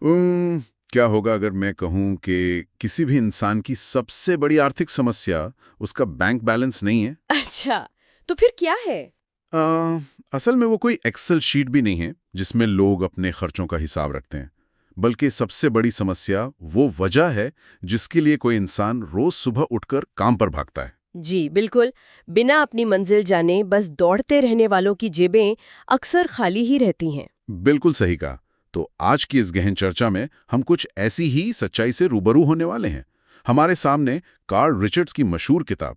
उम्म, क्या होगा अगर मैं कहूँ कि किसी भी इंसान की सबसे बड़ी आर्थिक समस्या उसका बैंक बैलेंस नहीं है। अच्छा, तो फिर क्या है? अ, असल में वो कोई एक्सेल शीट भी नहीं है जिसमें लोग अपने खर्चों का हिसाब रखते हैं, बल्कि सबसे बड़ी समस्या वो वजह है जिसके लिए कोई इंसान रोज सुबह उठकर काम पर भागता है। जी, बिल्कुल। बिना अपनी मंजिल जाने बस दौड़ते रहने वालों की जेबें अक्सर खाली ही रहती हैं। बिल्कुल सही कहा। तो आज की इस गहन चर्चा में हम कुछ ऐसी ही सच्चाई से रूबरू होने वाले हैं। हमारे सामने कार्ल रिचर्ड्स की मशहूर किताब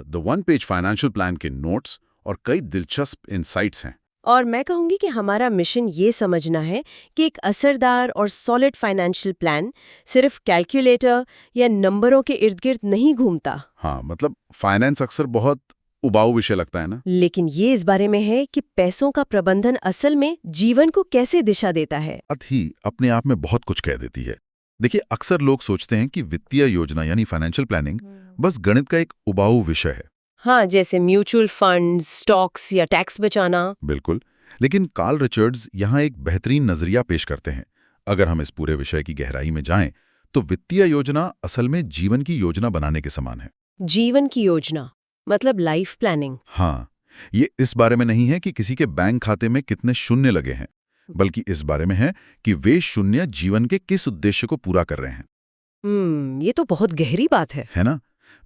the one page financial plan के नोट्स और कई दिलचस्प इंसाइट्स हैं। और मैं कहूँगी कि हमारा मिशन ये समझना है कि एक असरदार और सॉलिड फाइनेंशियल प्लान सिर्फ कैलकुलेटर या नंबरों के इर्द-गिर्द नहीं घूमता, हाँ, मतलब फाइनेंस अक्सर बहुत उबाऊ विषय लगता है ना। लेकिन ये इस बारे में है कि पैसों का प्रबंधन असल में जीवन को कैसे दिशा देता है। बात ही अपने आप में बहुत कुछ कह देती है। देखिए, अक्सर लोग सोचते हैं कि वित्तीय योजना यानी फाइनेंशियल प्लानिंग बस गणित का एक उबाऊ विषय है। हाँ, जैसे म्यूचुअल फंड्स, स्टॉक्स या टैक्स बचाना। बिल्कुल। लेकिन कार्ल रिचर्ड्स यहाँ एक बेहतरीन नजरिया पेश करते हैं। अगर हम इस पूरे विषय की गहराई में जाएं, तो वित्तीय योजना असल में जीवन की योजना बनाने के समान है। जीवन की योजना मतलब लाइफ प्लानिंग। हाँ, ये इस बारे में नहीं है कि किसी के बैंक खाते में कितने शून्य लगे हैं, बल्कि इस बारे में है कि वे शून्य जीवन के किस उद्देश्य को पूरा कर रहे हैं। ये तो बहुत गहरी बात है ना?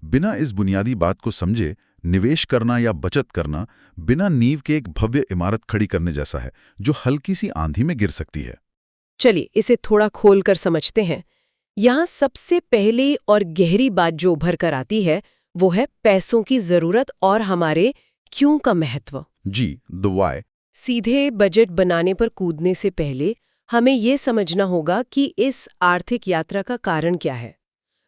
बिना इस बुनियादी बात को समझे निवेश करना या बचत करना बिना नींव के एक भव्य इमारत खड़ी करने जैसा है, जो हल्की सी आंधी में गिर सकती है। चलिए इसे थोड़ा खोल कर समझते हैं। यहाँ सबसे पहले और गहरी बात जो उभर कर आती है वो है पैसों की जरूरत और हमारे क्यों का महत्व। जी, द वाई। सीधे बजट बनाने पर कूदने से पहले हमें ये समझना होगा कि इस आर्थिक यात्रा का कारण क्या है।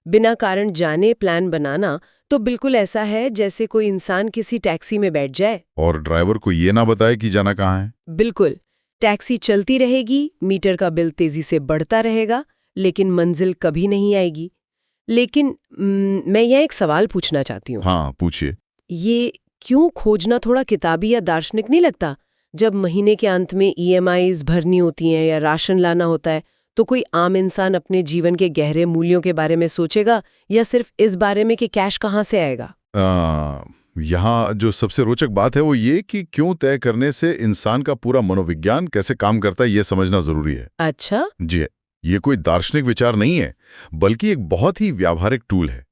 बिना कारण जाने प्लान बनाना तो बिल्कुल ऐसा है जैसे कोई इंसान किसी टैक्सी में बैठ जाए और ड्राइवर को ये ना बताए कि जाना कहाँ है। बिल्कुल, टैक्सी चलती रहेगी, मीटर का बिल तेजी से बढ़ता रहेगा, लेकिन मंजिल कभी नहीं आएगी। लेकिन मैं यह एक सवाल पूछना चाहती हूँ। हाँ, पूछिए। ये क्यों खोजना थोड़ा किताबी या दार्शनिक नहीं लगता? जब महीने के अंत में ईएमआईज़ भरनी होती हैं या राशन लाना होता है, तो कोई आम इंसान अपने जीवन के गहरे मूल्यों के बारे में सोचेगा या सिर्फ इस बारे में कि कैश कहाँ से आएगा? यहाँ जो सबसे रोचक बात है वो ये कि क्यों तय करने से इंसान का पूरा मनोविज्ञान कैसे काम करता है, ये समझना जरूरी है। अच्छा? जी, ये कोई दार्शनिक विचार नहीं है, बल्कि एक बहुत ही व्यावहारिक टूल है।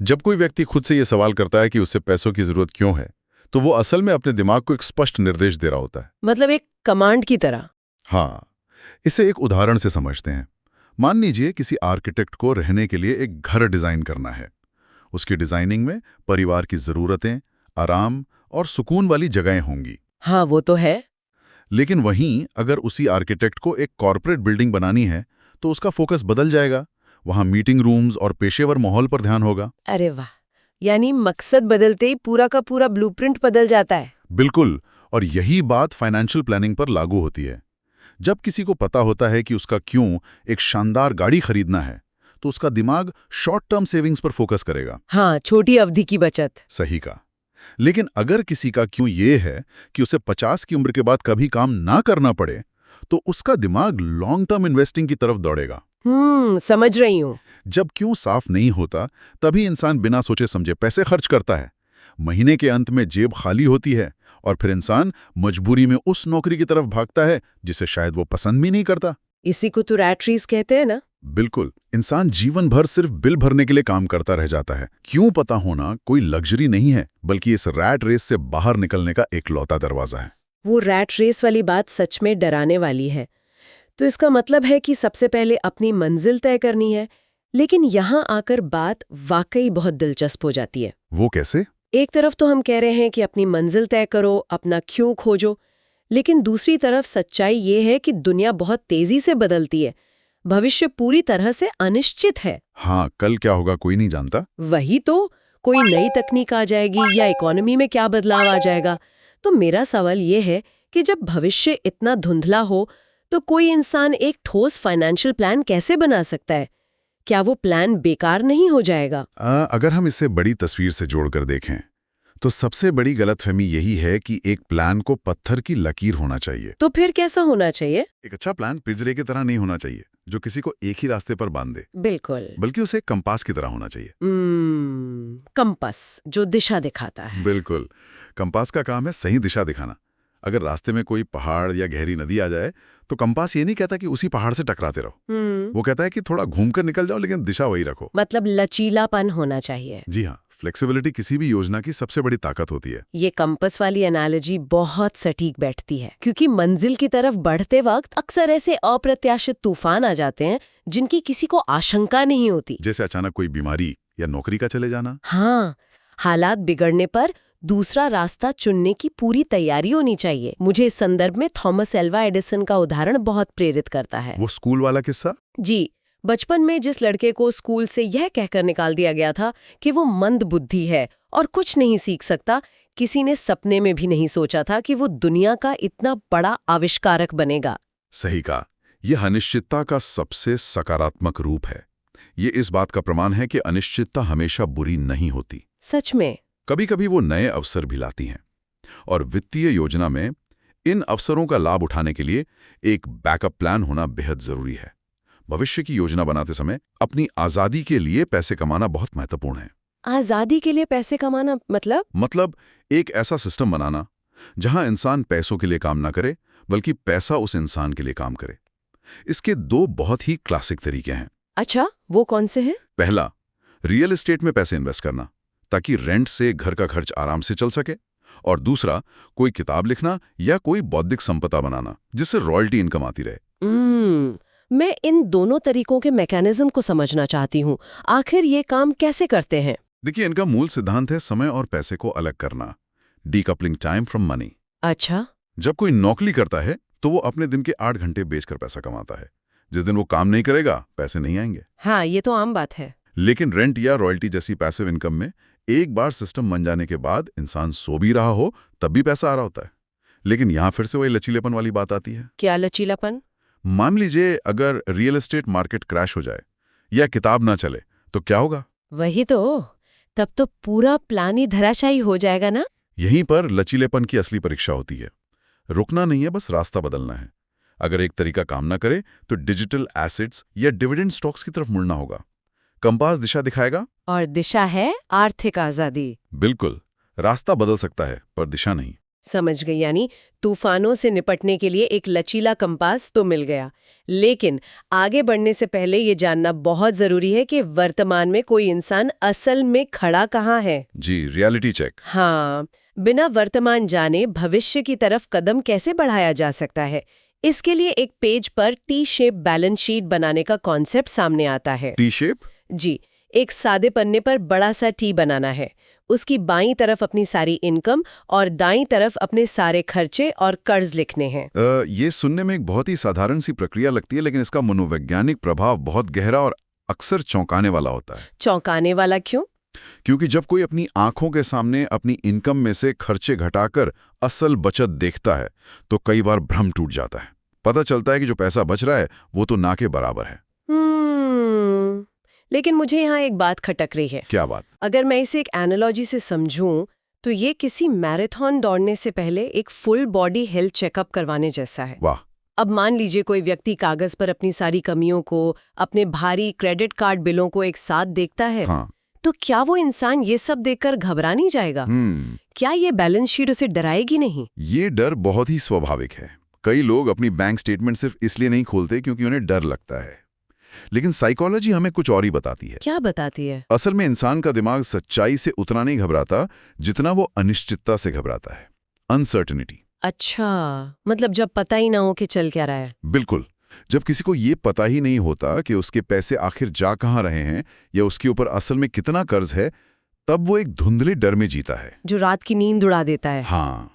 जब कोई व्यक्ति खुद से ये सवाल करता है कि उसे पैसों की जरूरत क्यों है, तो वो असल में अपने दिमाग को एक स्पष्ट निर्देश दे रहा होता है। मतलब एक कमांड की तरह? हाँ, इसे एक उदाहरण से समझते हैं। मान लीजिए किसी आर्किटेक्ट को रहने के लिए एक घर डिजाइन करना है। उसकी डिजाइनिंग में परिवार की जरूरतें, आराम और सुकून वाली जगहें होंगी। हाँ, वो तो है। लेकिन वहीं अगर उसी आर्किटेक्ट को एक कॉर्पोरेट बिल्डिंग बनानी है, तो उसका फोकस बदल जाएगा। वहां मीटिंग रूम्स और पेशेवर माहौल पर ध्यान होगा। अरे वाह! यानी मकसद बदलते ही पूरा का पूरा ब्लूप्रिंट बदल जाता है। बिल्कुल, और यही बात फाइनेंशियल प्लानिंग पर लागू होती है। जब किसी को पता होता है कि उसका क्यों एक शानदार गाड़ी खरीदना है, तो उसका दिमाग शॉर्ट टर्म सेविंग्स पर फोकस करेगा। हाँ, छोटी अवधि की बचत। सही कहा। लेकिन अगर किसी का क्यों ये है कि उसे 50 की उम्र के बाद कभी काम ना करना पड़े, तो उसका दिमाग लॉन्ग टर्म इन्वेस्टिंग की तरफ दौड़ेगा। समझ रही हूँ। जब क्यों साफ नहीं होता, तभी इंसान बिना सोचे समझे पैसे खर्च करता है। महीने के अंत में जेब खाली होती है और फिर इंसान मजबूरी में उस नौकरी की तरफ भागता है जिसे शायद वो पसंद भी नहीं करता। इसी को तो रैट रेस कहते हैं ना? बिल्कुल, इंसान जीवन भर सिर्फ बिल भरने के लिए काम करता रह जाता है। क्यों पता होना कोई लग्जरी नहीं है, बल्कि इस रैट रेस से बाहर निकलने का एकलौता दरवाजा है। वो रैट रेस वाली बात सच में डराने वाली है। तो इसका मतलब है कि सबसे पहले अपनी मंजिल तय करनी है। लेकिन यहाँ आकर बात वाकई बहुत दिलचस्प हो जाती है। वो कैसे? एक तरफ तो हम कह रहे हैं कि अपनी मंजिल तय करो, अपना क्यों खोजो, लेकिन दूसरी तरफ सच्चाई ये है कि दुनिया बहुत तेजी से बदलती है। भविष्य पूरी तरह से अनिश्चित है। हाँ, कल क्या होगा कोई नहीं जानता। वही तो, कोई नई तकनीक आ जाएगी या इकोनॉमी में क्या बदलाव आ जाएगा। तो मेरा सवाल ये है कि जब भविष्य इतना धुंधला हो, तो कोई इंसान एक ठोस फाइनेंशियल प्लान कैसे बना सकता है? क्या वो प्लान बेकार नहीं हो जाएगा? अगर हम इसे बड़ी तस्वीर से जोड़कर देखें, तो सबसे बड़ी गलतफहमी यही है कि एक प्लान को पत्थर की लकीर होना चाहिए। तो फिर कैसा होना चाहिए? एक अच्छा प्लान पिंजरे की तरह नहीं होना चाहिए जो किसी को एक ही रास्ते पर बांध दे, बिल्कुल। बल्कि उसे एक कंपास की तरह होना चाहिए। कंपास जो दिशा दिखाता है। बिल्कुल, कंपास का काम है सही दिशा दिखाना। अगर रास्ते में कोई पहाड़ या गहरी नदी आ जाए तो कंपास ये नहीं कहता कि उसी पहाड़ से टकराते रहो। वो कहता है कि थोड़ा घूमकर निकल जाओ लेकिन दिशा वही रखो। मतलब लचीलापन होना चाहिए। जी हाँ, फ्लेक्सिबिलिटी किसी भी योजना की सबसे बड़ी ताकत होती है। ये कंपास वाली एनालॉजी बहुत सटीक बैठती है, क्योंकि मंजिल की तरफ बढ़ते वक्त अक्सर ऐसे अप्रत्याशित तूफान आ जाते हैं जिनकी किसी को आशंका नहीं होती। जैसे अचानक कोई बीमारी या नौकरी का चले जाना। हाँ, हालात बिगड़ने पर दूसरा रास्ता चुनने की पूरी तैयारी होनी चाहिए। मुझे इस संदर्भ में थॉमस एल्वा एडिसन का उदाहरण बहुत प्रेरित करता है। वो स्कूल वाला किस्सा? जी, बचपन में जिस लड़के को स्कूल से यह कहकर निकाल दिया गया था कि वो मंद बुद्धि है और कुछ नहीं सीख सकता, किसी ने सपने में भी नहीं सोचा था कि वो दुनिया का इतना बड़ा आविष्कारक बनेगा। सही कहा, यह अनिश्चितता का सबसे सकारात्मक रूप है। ये इस बात का प्रमाण है कि अनिश्चितता हमेशा बुरी नहीं होती। सच में कभी कभी वो नए अवसर भी लाती हैं। और वित्तीय योजना में इन अवसरों का लाभ उठाने के लिए एक बैकअप प्लान होना बेहद जरूरी है। भविष्य की योजना बनाते समय अपनी आज़ादी के लिए पैसे कमाना बहुत महत्वपूर्ण है। आज़ादी के लिए पैसे कमाना मतलब एक ऐसा सिस्टम बनाना जहां इंसान पैसों के लिए काम ना करे, बल्कि पैसा उस इंसान के लिए काम करे। इसके दो बहुत ही क्लासिक तरीके हैं। अच्छा, वो कौन से हैं? पहला, रियल एस्टेट में पैसे इन्वेस्ट करना ताकि रेंट से घर का खर्च आराम से चल सके। और दूसरा, कोई किताब लिखना या कोई बौद्धिक संपदा बनाना जिससे रॉयल्टी इनकम आती रहे। मैं इन दोनों तरीकों के मैकेनिज्म को समझना चाहती हूँ। आखिर ये काम कैसे करते हैं? देखिए, इनका मूल सिद्धांत है समय और पैसे को अलग करना, डीकपलिंग टाइम फ्रॉम मनी। अच्छा। जब कोई नौकरी करता है तो वो अपने दिन के 8 घंटे बेचकर पैसा कमाता है। जिस दिन वो काम नहीं करेगा, पैसे नहीं आएंगे। हाँ, ये तो आम बात है। लेकिन रेंट या रॉयल्टी जैसी पैसिव इनकम में एक बार सिस्टम बन जाने के बाद इंसान सो भी रहा हो तब भी पैसा आ रहा होता है। लेकिन यहां फिर से वही लचीलेपन वाली बात आती है। क्या लचीलापन? मान लीजिए अगर रियल एस्टेट मार्केट क्रैश हो जाए या किताब ना चले तो क्या होगा? वही तो, तब तो पूरा प्लान ही धराशायी हो जाएगा ना। यहीं पर लचीलेपन की असली परीक्षा होती है। रुकना नहीं है, बस रास्ता बदलना है। अगर एक तरीका काम ना करे तो डिजिटल एसेट्स या डिविडेंड स्टॉक्स की तरफ मुड़ना होगा। कंपास दिशा दिखाएगा और दिशा है आर्थिक आजादी। बिल्कुल, रास्ता बदल सकता है पर दिशा नहीं। समझ गई, यानी तूफानों से निपटने के लिए एक लचीला कंपास तो मिल गया, लेकिन आगे बढ़ने से पहले ये जानना बहुत जरूरी है कि वर्तमान में कोई इंसान असल में खड़ा कहाँ है। जी, रियलिटी चेक। हाँ, बिना वर्तमान जाने भविष्य की तरफ कदम कैसे बढ़ाया जा सकता है, इसके लिए एक पेज पर टी शेप बैलेंस शीट बनाने का कॉन्सेप्ट सामने आता है। T shape? जी, एक सादे पन्ने पर बड़ा सा टी बनाना है। उसकी बाईं तरफ अपनी सारी इनकम और दाईं तरफ अपने सारे खर्चे और कर्ज लिखने हैं। ये सुनने में एक बहुत ही साधारण सी प्रक्रिया लगती है, लेकिन इसका मनोवैज्ञानिक प्रभाव बहुत गहरा और अक्सर चौंकाने वाला होता है। चौंकाने वाला क्यों? क्योंकि जब कोई अपनी आंखों के सामने अपनी इनकम में से खर्चे घटाकर असल बचत देखता है तो कई बार भ्रम टूट जाता है। पता चलता है कि जो पैसा बच रहा है वो तो ना के बराबर है। लेकिन मुझे यहाँ एक बात खटक रही है। क्या बात? अगर मैं इसे एक एनालॉजी से समझूं तो ये किसी मैराथन दौड़ने से पहले एक फुल बॉडी हेल्थ चेकअप करवाने जैसा है। वाह। अब मान लीजिए कोई व्यक्ति कागज पर अपनी सारी कमियों को, अपने भारी क्रेडिट कार्ड बिलों को एक साथ देखता है। हाँ। तो क्या वो इंसान ये सब देखकर घबरा नहीं जाएगा? क्या ये बैलेंस शीट उसे डराएगी नहीं? ये डर बहुत ही स्वाभाविक है। कई लोग अपनी बैंक स्टेटमेंट सिर्फ इसलिए नहीं खोलते क्योंकि उन्हें डर लगता है। लेकिन साइकोलॉजी हमें कुछ और ही बताती है। क्या बताती है? असल में इंसान का दिमाग सच्चाई से उतना नहीं घबराता जितना वो अनिश्चितता से घबराता है, अनसर्टेनिटी। अच्छा, मतलब जब पता ही ना हो कि चल क्या रहा है। बिल्कुल, जब किसी को ये पता ही नहीं होता कि उसके पैसे आखिर जा कहाँ रहे हैं या उसके ऊपर असल में कितना कर्ज है, तब वो एक धुंधले डर में जीता है जो रात की नींद उड़ा देता है। हाँ,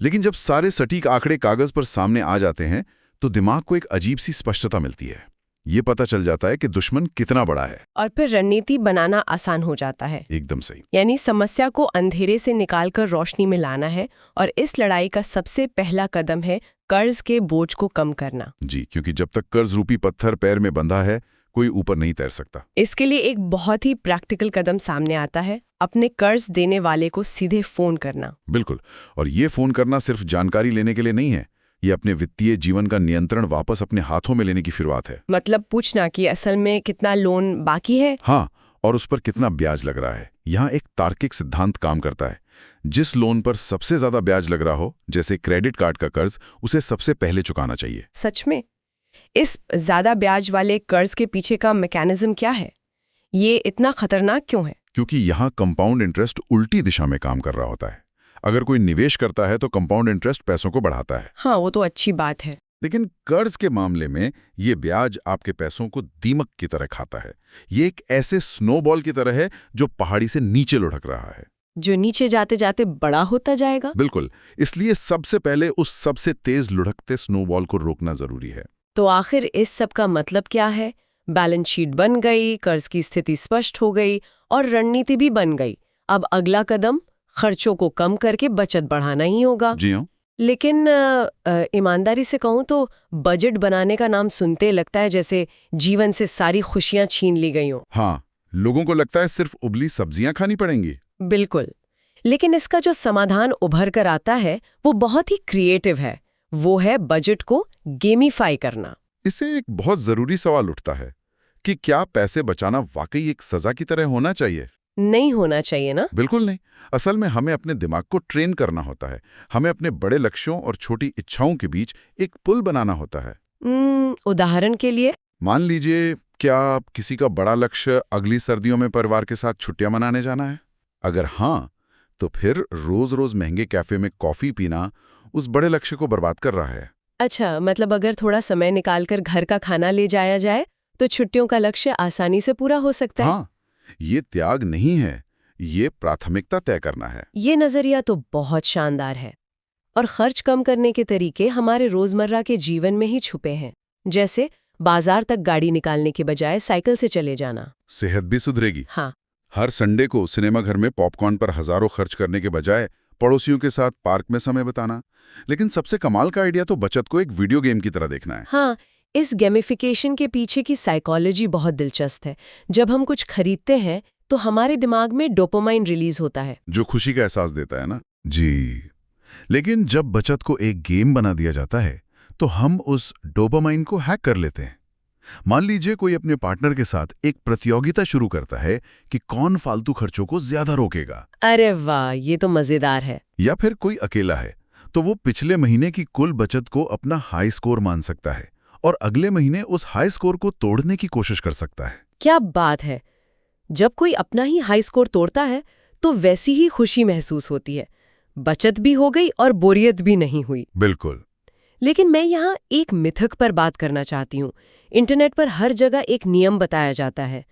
लेकिन जब सारे सटीक आंकड़े कागज पर सामने आ जाते हैं तो दिमाग को एक अजीब सी स्पष्टता मिलती है। ये पता चल जाता है कि दुश्मन कितना बड़ा है और फिर रणनीति बनाना आसान हो जाता है। एकदम सही। यानी समस्या को अंधेरे से निकालकर रोशनी में लाना है, और इस लड़ाई का सबसे पहला कदम है कर्ज के बोझ को कम करना। जी, क्योंकि जब तक कर्ज रूपी पत्थर पैर में बंधा है, कोई ऊपर नहीं तैर सकता। इसके लिए एक बहुत ही प्रैक्टिकल कदम सामने आता है, अपने कर्ज देने वाले को सीधे फोन करना। बिल्कुल। और ये फोन करना सिर्फ जानकारी लेने के लिए नहीं है, ये अपने वित्तीय जीवन का नियंत्रण वापस अपने हाथों में लेने की शुरुआत है। मतलब पूछना कि असल में कितना लोन बाकी है। हाँ, और उस पर कितना ब्याज लग रहा है। यहाँ एक तार्किक सिद्धांत काम करता है। जिस लोन पर सबसे ज्यादा ब्याज लग रहा हो, जैसे क्रेडिट कार्ड का कर्ज, उसे सबसे पहले चुकाना चाहिए। सच में? इस ज्यादा ब्याज वाले कर्ज के पीछे का मैकेनिज्म क्या है? ये इतना खतरनाक क्यों है? क्योंकि यहाँ कंपाउंड इंटरेस्ट उल्टी दिशा में काम कर रहा होता है। अगर कोई निवेश करता है तो कंपाउंड इंटरेस्ट पैसों को बढ़ाता है। हाँ, वो तो अच्छी बात है। लेकिन कर्ज के मामले में ये ब्याज आपके पैसों को दीमक की तरह खाता है। ये एक ऐसे स्नोबॉल की तरह है जो पहाड़ी से नीचे लुढ़क रहा है, जो नीचे जाते जाते बड़ा होता जाएगा। बिल्कुल। इसलिए सबसे पहले उस सबसे तेज लुढ़कते स्नोबॉल को रोकना जरूरी है। तो आखिर इस सब का मतलब क्या है? बैलेंस शीट बन गई, कर्ज की स्थिति स्पष्ट हो गई और रणनीति भी बन गई। अब अगला कदम खर्चों को कम करके बचत बढ़ाना ही होगा। जी हाँ। लेकिन ईमानदारी से कहूँ तो बजट बनाने का नाम सुनते लगता है जैसे जीवन से सारी खुशियां छीन ली गई हों। हाँ, लोगों को लगता है सिर्फ उबली सब्जियां खानी पड़ेंगी। बिल्कुल। लेकिन इसका जो समाधान उभर कर आता है वो बहुत ही क्रिएटिव है। वो है बजट को गेमिफाई करना। इससे एक बहुत जरूरी सवाल उठता है कि क्या पैसे बचाना वाकई एक सजा की तरह होना चाहिए? नहीं होना चाहिए ना? बिल्कुल नहीं। असल में हमें अपने दिमाग को ट्रेन करना होता है। हमें अपने बड़े लक्ष्यों और छोटी इच्छाओं के बीच एक पुल बनाना होता है। उदाहरण के लिए मान लीजिए, क्या किसी का बड़ा लक्ष्य अगली सर्दियों में परिवार के साथ छुट्टियां मनाने जाना है? अगर हाँ, तो फिर रोज रोज महंगे कैफे में कॉफी पीना उस बड़े लक्ष्य को बर्बाद कर रहा है। अच्छा, मतलब अगर थोड़ा समय निकालकर घर का खाना ले जाया जाए तो छुट्टियों का लक्ष्य आसानी से पूरा हो सकता है। हाँ, ये त्याग नहीं है, ये प्राथमिकता तय करना है। ये नजरिया तो बहुत शानदार है। और खर्च कम करने के तरीके हमारे रोजमर्रा के जीवन में ही छुपे हैं, जैसे बाजार तक गाड़ी निकालने के बजाय साइकिल से चले जाना। सेहत भी सुधरेगी। हाँ, हर संडे को सिनेमाघर में पॉपकॉर्न पर हजारों खर्च करने के बजाय पड़ोसियों के साथ पार्क में समय बिताना। लेकिन सबसे कमाल का आइडिया तो बचत को एक वीडियो गेम की तरह देखना है। हाँ, इस गेमिफिकेशन के पीछे की साइकोलॉजी बहुत दिलचस्प है। जब हम कुछ खरीदते हैं तो हमारे दिमाग में डोपामाइन रिलीज होता है, जो खुशी का एहसास देता है ना। जी। लेकिन जब बचत को एक गेम बना दिया जाता है तो हम उस डोपामाइन को हैक कर लेते हैं। मान लीजिए कोई अपने पार्टनर के साथ एक प्रतियोगिता शुरू करता है कि कौन फालतू खर्चों को ज्यादा रोकेगा। अरे वाह, ये तो मजेदार है। या फिर कोई अकेला है तो वो पिछले महीने की कुल बचत को अपना हाई स्कोर मान सकता है और अगले महीने उस हाई स्कोर को तोड़ने की कोशिश कर सकता है। क्या बात है! जब कोई अपना ही हाई स्कोर तोड़ता है तो वैसी ही खुशी महसूस होती है। बचत भी हो गई और बोरियत भी नहीं हुई। बिल्कुल। लेकिन मैं यहाँ एक मिथक पर बात करना चाहती हूँ। इंटरनेट पर हर जगह एक नियम बताया जाता है,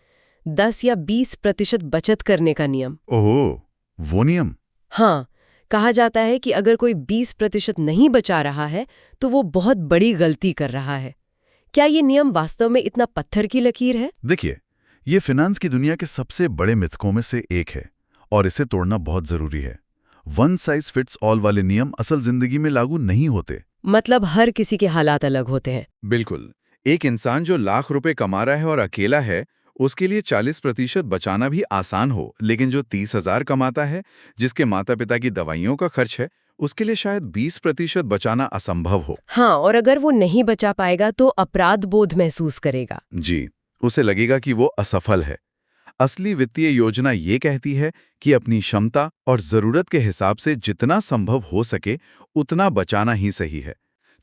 10 या 20% बचत करने का नियम। ओह, वो नियम? हाँ, कहा जाता है कि अगर कोई 20% नहीं बचा रहा है तो वो बहुत बड़ी गलती कर रहा है। क्या ये नियम वास्तव में इतना पत्थर की लकीर है? देखिए, ये फिनांस की दुनिया के सबसे बड़े मिथकों में से एक है और इसे तोड़ना बहुत जरूरी है। वन साइज फिट्स ऑल वाले नियम असल जिंदगी में लागू नहीं होते। मतलब हर किसी के हालात अलग होते हैं। बिल्कुल। एक इंसान जो लाख रुपए कमा रहा है और अकेला है, उसके लिए 40% बचाना भी आसान हो, लेकिन जो 30,000 कमाता है, जिसके माता पिता की दवाइयों का खर्च है, उसके लिए शायद 20% बचाना असंभव हो। हाँ, और अगर वो नहीं बचा पाएगा तो अपराध बोध महसूस करेगा। जी, उसे लगेगा कि वो असफल है। असली वित्तीय योजना ये कहती है कि अपनी क्षमता और जरूरत के हिसाब से जितना संभव हो सके उतना बचाना ही सही है,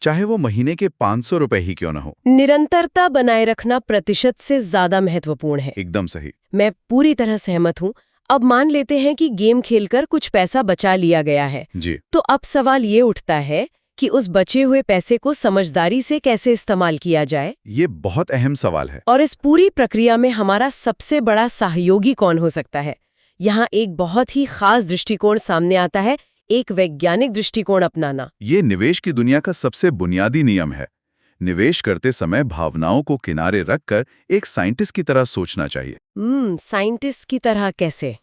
चाहे वो महीने के 500 रुपए ही क्यों न हो। निरंतरता बनाए रखना प्रतिशत से ज्यादा महत्वपूर्ण है। एकदम सही। मैं पूरी तरह सहमत हूँ। अब मान लेते हैं कि गेम खेलकर कुछ पैसा बचा लिया गया है, जी। तो अब सवाल ये उठता है कि उस बचे हुए पैसे को समझदारी से कैसे इस्तेमाल किया जाए। ये बहुत अहम सवाल है। और इस पूरी प्रक्रिया में हमारा सबसे बड़ा सहयोगी कौन हो सकता है? यहाँ एक बहुत ही खास दृष्टिकोण सामने आता है, एक वैज्ञानिक दृष्टिकोण अपनाना। ये निवेश की दुनिया का सबसे बुनियादी नियम है। निवेश करते समय भावनाओं को किनारे रखकर एक साइंटिस्ट की तरह सोचना चाहिए। साइंटिस्ट की तरह कैसे?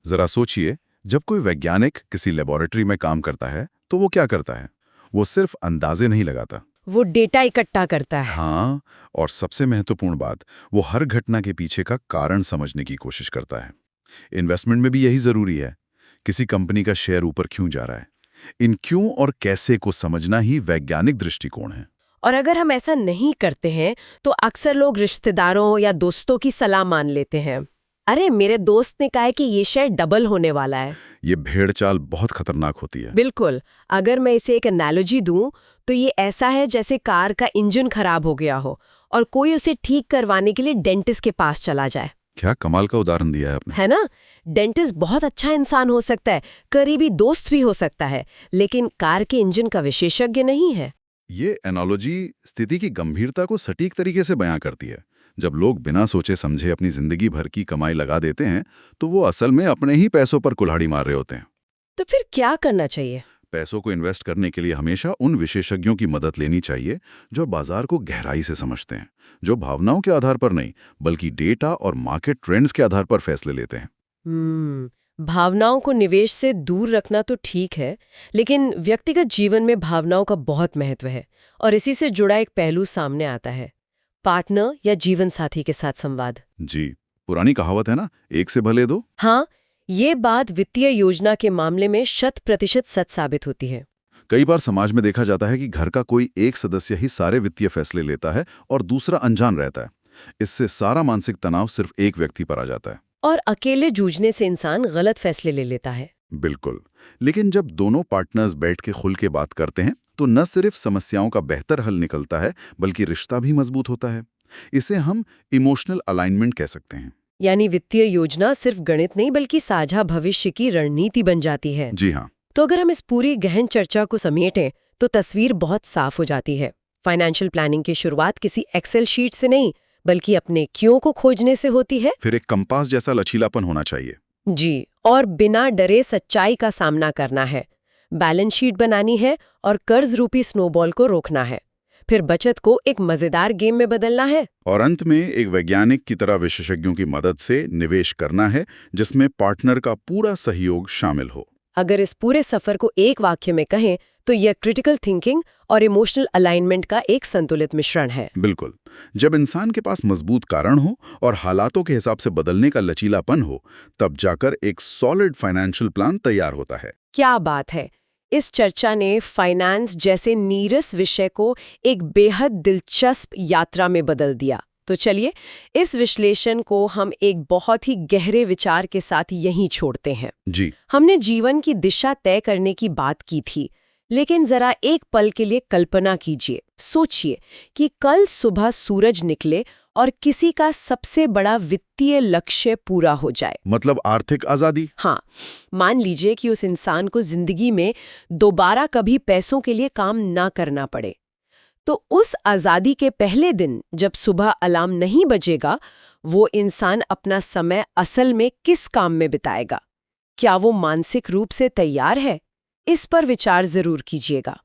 जरा सोचिए, जब कोई वैज्ञानिक किसी लेबोरेटरी में काम करता है तो वो क्या करता है? वो सिर्फ अंदाजे नहीं लगाता, वो डेटा इकट्ठा करता है। हाँ, और सबसे महत्वपूर्ण बात, वो हर घटना के पीछे का कारण समझने की कोशिश करता है। इन्वेस्टमेंट में भी यही जरूरी है। किसी कंपनी का शेयर ऊपर क्यों जा रहा है, इन क्यों और कैसे को समझना ही वैज्ञानिक दृष्टिकोण है। और अगर हम ऐसा नहीं करते हैं तो अक्सर लोग रिश्तेदारों या दोस्तों की सलाह मान लेते हैं। अरे मेरे दोस्त ने कहा है कि ये शेयर डबल होने वाला है। ये भेड़ चाल बहुत खतरनाक होती है। बिल्कुल। अगर मैं इसे एक एनालॉजी दूं तो ये ऐसा है जैसे कार का इंजन खराब हो गया हो और कोई उसे ठीक करवाने के लिए डेंटिस्ट के पास चला जाए। क्या कमाल का उदाहरण दिया है आपने। है ना? डेंटिस्ट बहुत अच्छा इंसान हो सकता है, करीबी दोस्त भी हो सकता है, लेकिन कार के इंजन का विशेषज्ञ नहीं है। ये एनालॉजी स्थिति की गंभीरता को सटीक तरीके से बयां करती है। जब लोग बिना सोचे समझे अपनी जिंदगी भर की कमाई लगा देते हैं तो वो असल में अपने ही पैसों पर कुल्हाड़ी मार रहे होते हैं। तो फिर क्या करना चाहिए? पैसों को इन्वेस्ट करने के लिए हमेशा उन विशेषज्ञों की मदद लेनी चाहिए जो बाजार को गहराई से समझते हैं, जो भावनाओं के आधार पर नहीं बल्कि डेटा और मार्केट ट्रेंड्स के आधार पर फैसले लेते हैं। भावनाओं को निवेश से दूर रखना तो ठीक है, लेकिन व्यक्तिगत जीवन में भावनाओं का बहुत महत्व है और इसी से जुड़ा एक पहलू सामने आता है, पार्टनर या जीवन साथी के साथ संवाद। जी, पुरानी कहावत है ना, एक से भले दो। हाँ, ये बात वित्तीय योजना के मामले में 100% सच साबित होती है। कई बार समाज में देखा जाता है कि घर का कोई एक सदस्य ही सारे वित्तीय फैसले लेता है और दूसरा अनजान रहता है। इससे सारा मानसिक तनाव सिर्फ एक व्यक्ति पर आ जाता है और अकेले जूझने से इंसान गलत फैसले ले लेता है। बिल्कुल। लेकिन जब दोनों पार्टनर्स बैठ के खुल के बात करते हैं तो न सिर्फ समस्याओं का बेहतर हल निकलता है बल्कि रिश्ता भी मजबूत होता है। इसे हम इमोशनल अलाइनमेंट कह सकते हैं। यानी वित्तीय योजना सिर्फ गणित नहीं बल्कि साझा भविष्य की रणनीति बन जाती है। जी हाँ। तो अगर हम इस पूरी गहन चर्चा को समेटें तो तस्वीर बहुत साफ हो जाती है। फाइनेंशियल प्लानिंग की शुरुआत किसी एक्सेल शीट से नहीं बल्कि अपने क्यों को खोजने से होती है। फिर एक कंपास जैसा लचीलापन होना चाहिए। जी, और बिना डरे सच्चाई का सामना करना है, बैलेंस शीट बनानी है और कर्ज रूपी स्नोबॉल को रोकना है। फिर बचत को एक मजेदार गेम में बदलना है और अंत में एक वैज्ञानिक की तरह विशेषज्ञों की मदद से निवेश करना है जिसमें पार्टनर का पूरा सहयोग शामिल हो। अगर इस पूरे सफर को एक वाक्य में कहें तो यह क्रिटिकल थिंकिंग और इमोशनल अलाइनमेंट का एक संतुलित मिश्रण है। बिल्कुल। जब इंसान के पास मजबूत कारण हो और हालातों के हिसाब से बदलने का लचीलापन हो, तब जाकर एक सॉलिड फाइनेंशियल प्लान तैयार होता है। क्या बात है! इस चर्चा ने फाइनेंस जैसे नीरस विषय को एक बेहद दिलचस्प यात्रा में बदल दिया। तो चलिए इस विश्लेषण को हम एक बहुत ही गहरे विचार के साथ यहीं छोड़ते हैं। जी। हमने जीवन की दिशा तय करने की बात की थी, लेकिन जरा एक पल के लिए कल्पना कीजिए, सोचिए कि कल सुबह सूरज निकले और किसी का सबसे बड़ा वित्तीय लक्ष्य पूरा हो जाए। मतलब आर्थिक आजादी। हाँ, मान लीजिए कि उस इंसान को जिंदगी में दोबारा कभी पैसों के लिए काम ना करना पड़े। तो उस आजादी के पहले दिन जब सुबह अलार्म नहीं बजेगा, वो इंसान अपना समय असल में किस काम में बिताएगा? क्या वो मानसिक रूप से तैयार है? इस पर विचार जरूर कीजिएगा।